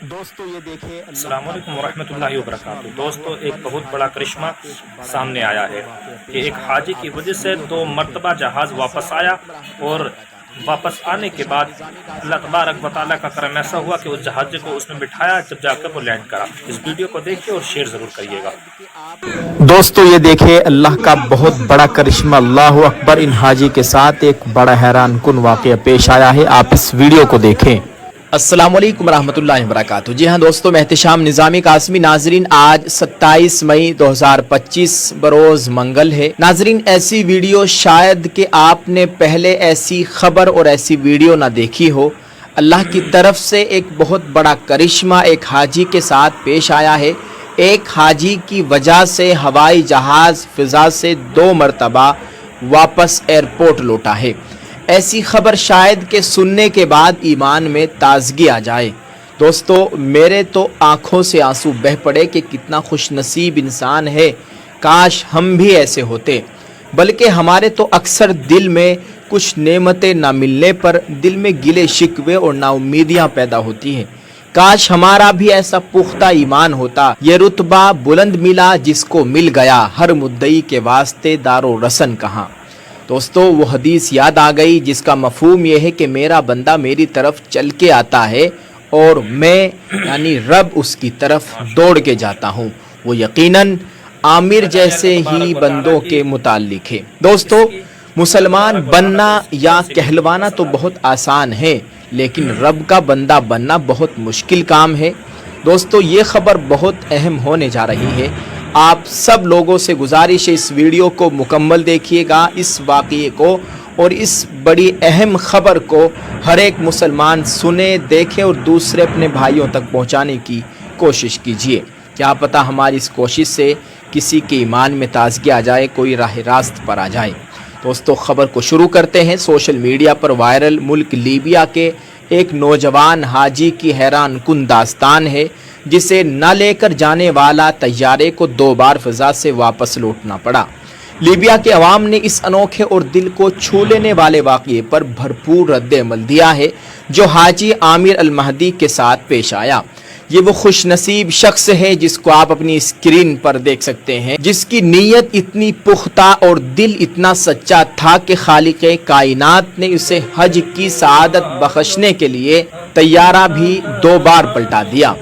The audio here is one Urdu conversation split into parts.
دوستو یہ دیکھیں السلام علیکم ورحمۃ اللہ وبرکاتہ۔ دوستو ایک بہت بڑا کرشمہ سامنے آیا ہے کہ ایک حاجی کی وجہ سے 2 مرتبہ جہاز واپس آیا، اور واپس آنے کے بعد اللہ تبارک و تعالیٰ کا کرم ایسا ہوا کہ اس جہاز کو اس میں بٹھایا، جب جا کر وہ لینڈ کرا۔ اس ویڈیو کو دیکھیے اور شیئر ضرور کریے گا۔ دوستو یہ دیکھیں اللہ کا بہت بڑا کرشمہ، اللہ اکبر۔ ان حاجی کے ساتھ ایک بڑا حیران کن واقعہ پیش آیا ہے، آپ اس ویڈیو کو دیکھیں۔ السلام علیکم ورحمۃ اللہ وبرکاتہ۔ جی ہاں دوستو، میں احتشام نظامی قاسمی۔ ناظرین، آج 27 مئی 2025 بروز منگل ہے۔ ناظرین، ایسی ویڈیو شاید کہ آپ نے پہلے ایسی خبر اور ایسی ویڈیو نہ دیکھی ہو۔ اللہ کی طرف سے ایک بہت بڑا کرشمہ ایک حاجی کے ساتھ پیش آیا ہے۔ ایک حاجی کی وجہ سے ہوائی جہاز فضا سے 2 مرتبہ واپس ایئرپورٹ لوٹا ہے۔ ایسی خبر شاید کہ سننے کے بعد ایمان میں تازگی آ جائے۔ دوستو، میرے تو آنکھوں سے آنسو بہہ پڑے کہ کتنا خوش نصیب انسان ہے، کاش ہم بھی ایسے ہوتے۔ بلکہ ہمارے تو اکثر دل میں کچھ نعمتیں نہ ملنے پر دل میں گلے شکوے اور نا امیدیاں پیدا ہوتی ہیں۔ کاش ہمارا بھی ایسا پختہ ایمان ہوتا۔ یہ رتبہ بلند ملا جس کو مل گیا، ہر مدعی کے واسطے دار و رسن کہاں۔ دوستو، وہ حدیث یاد آ گئی جس کا مفہوم یہ ہے کہ میرا بندہ میری طرف چل کے آتا ہے اور میں یعنی رب اس کی طرف دوڑ کے جاتا ہوں۔ وہ یقیناً عامر جیسے ہی بندوں کے متعلق ہے۔ دوستو، مسلمان بننا یا کہلوانا تو بہت آسان ہے، لیکن رب کا بندہ بننا بہت مشکل کام ہے۔ دوستو، یہ خبر بہت اہم ہونے جا رہی ہے۔ آپ سب لوگوں سے گزارش ہے، اس ویڈیو کو مکمل دیکھیے گا، اس واقعے کو اور اس بڑی اہم خبر کو ہر ایک مسلمان سنے، دیکھے اور دوسرے اپنے بھائیوں تک پہنچانے کی کوشش کیجیے۔ کیا پتہ ہماری اس کوشش سے کسی کے ایمان میں تازگی آ جائے، کوئی راہ راست پر آ جائے۔ دوستو، خبر کو شروع کرتے ہیں۔ سوشل میڈیا پر وائرل ملک لیبیا کے ایک نوجوان حاجی کی حیران کن داستان ہے، جسے نہ لے کر جانے والا طیارے کو 2 بار فضا سے واپس لوٹنا پڑا۔ لیبیا کے عوام نے اس انوکھے اور دل کو چھو لینے والے واقعے پر بھرپور رد عمل دیا ہے جو حاجی عامر المہدی کے ساتھ پیش آیا۔ یہ وہ خوش نصیب شخص ہے جس کو آپ اپنی اسکرین پر دیکھ سکتے ہیں، جس کی نیت اتنی پختہ اور دل اتنا سچا تھا کہ خالق کائنات نے اسے حج کی سعادت بخشنے کے لیے طیارہ بھی 2 بار پلٹا دیا۔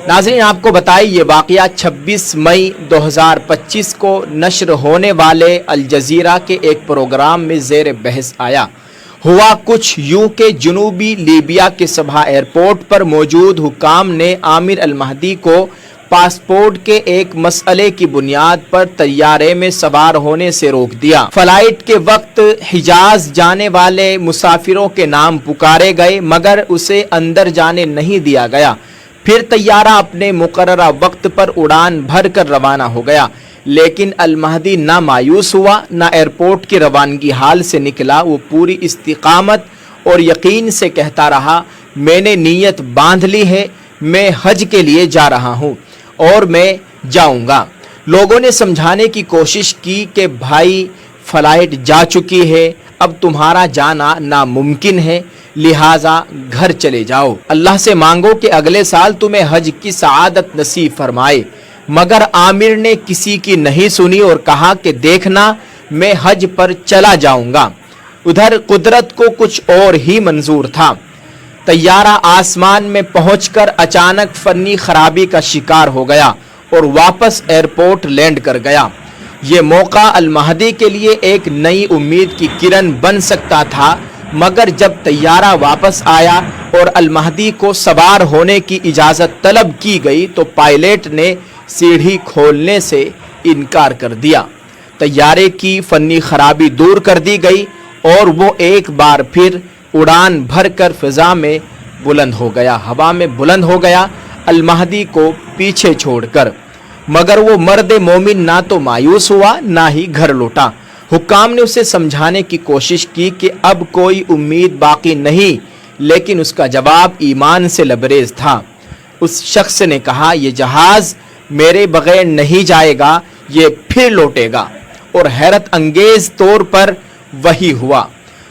ناظرین، آپ کو بتائیں، یہ واقعہ 26 مئی 2025 کو نشر ہونے والے الجزیرہ کے ایک پروگرام میں زیر بحث آیا۔ ہوا کچھ یوں کہ جنوبی لیبیا کے سبھا ایئرپورٹ پر موجود حکام نے عامر المہدی کو پاسپورٹ کے ایک مسئلے کی بنیاد پر طیارے میں سوار ہونے سے روک دیا۔ فلائٹ کے وقت حجاز جانے والے مسافروں کے نام پکارے گئے، مگر اسے اندر جانے نہیں دیا گیا۔ پھر طیارہ اپنے مقررہ وقت پر اڑان بھر کر روانہ ہو گیا، لیکن المہدی نہ مایوس ہوا نہ ایئرپورٹ کی روانگی حال سے نکلا۔ وہ پوری استقامت اور یقین سے کہتا رہا، میں نے نیت باندھ لی ہے، میں حج کے لیے جا رہا ہوں اور میں جاؤں گا۔ لوگوں نے سمجھانے کی کوشش کی کہ بھائی، فلائٹ جا چکی ہے، اب تمہارا جانا ناممکن ہے، لہٰذا گھر چلے جاؤ، اللہ سے مانگو کہ اگلے سال تمہیں حج کی سعادت نصیب فرمائے۔ مگر عامر نے کسی کی نہیں سنی اور کہا کہ دیکھنا، میں حج پر چلا جاؤں گا۔ ادھر قدرت کو کچھ اور ہی منظور تھا۔ طیارہ آسمان میں پہنچ کر اچانک فنی خرابی کا شکار ہو گیا اور واپس ایئرپورٹ لینڈ کر گیا۔ یہ موقع المہدی کے لیے ایک نئی امید کی کرن بن سکتا تھا، مگر جب طیارہ واپس آیا اور المہدی کو سوار ہونے کی اجازت طلب کی گئی تو پائلٹ نے سیڑھی کھولنے سے انکار کر دیا۔ طیارے کی فنی خرابی دور کر دی گئی اور وہ ایک بار پھر اڑان بھر کر فضا میں بلند ہو گیا، ہوا میں بلند ہو گیا، المہدی کو پیچھے چھوڑ کر۔ مگر وہ مرد مومن نہ تو مایوس ہوا نہ ہی گھر لوٹا۔ حکام نے اسے سمجھانے کی کوشش کی کہ اب کوئی امید باقی نہیں، لیکن اس کا جواب ایمان سے لبریز تھا۔ اس شخص نے کہا، یہ جہاز میرے بغیر نہیں جائے گا، یہ پھر لوٹے گا۔ اور حیرت انگیز طور پر وہی ہوا۔